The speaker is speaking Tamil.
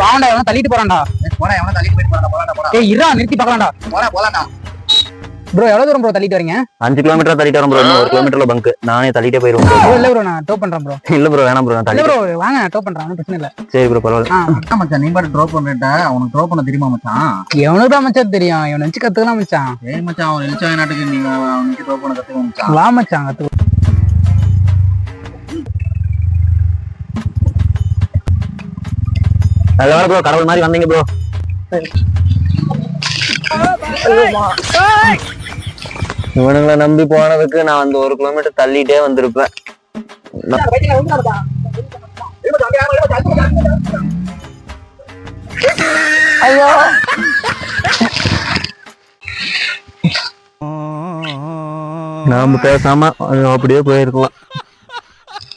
பாவண்டா எவனோ தள்ளிட்டு போறான்டா. போடா எவனோ தள்ளிட்டு போயிட்டு போறான்டா. ஏய் இருடா நிறுத்தி பார்க்கலாம்டா. போடா. ப்ரோ எவ்வளவு தூரம் ப்ரோ தள்ளிட்டு வரீங்க? 5 கிலோமீட்டர் தள்ளிட்டு வரோம் ப்ரோ. இன்னும் 1 கிலோமீட்டர்ல பங்க். நானே தள்ளிட்டே போயிருவேன் ப்ரோ. இல்ல ப்ரோ நான் டோ பண்றேன் ப்ரோ. இல்ல ப்ரோ வேணாம் ப்ரோ நான் இல்ல தள்ளி. ப்ரோ வாங்க டோ பண்றேன். ஒன்றும் பிரச்சனை இல்ல. சரி ப்ரோ பரவாயில்ல. மச்சான் நீ பாட்டு ட்ராப் பண்ணிட்ட. அவனுக்கு ட்ராப் பண்ண தெரியுமா மச்சான்? எவனுக்கு தான் மச்சான் தெரியும். இவன் நினைச்சு கத்துக்கலாம் மச்சான். ஏய் மச்சான் அவன் எழுச்சா நாட்டுக்கு நீங்க அவனுக்கு ட்ராப் பண்ண கத்துக்க மச்சான். வா மச்சான் கத்து. நல்ல ப்ரோ கடவுள் மாதிரி வந்தீங்க ப்ரோ. இவனுங்களை நம்பி போனதுக்கு நான் அந்த 1 கிலோமீட்டர் தள்ளிட்டே வந்திருப்பேன். ஐயோ நாம பேசாம அப்படியே போயிருக்கலாம்.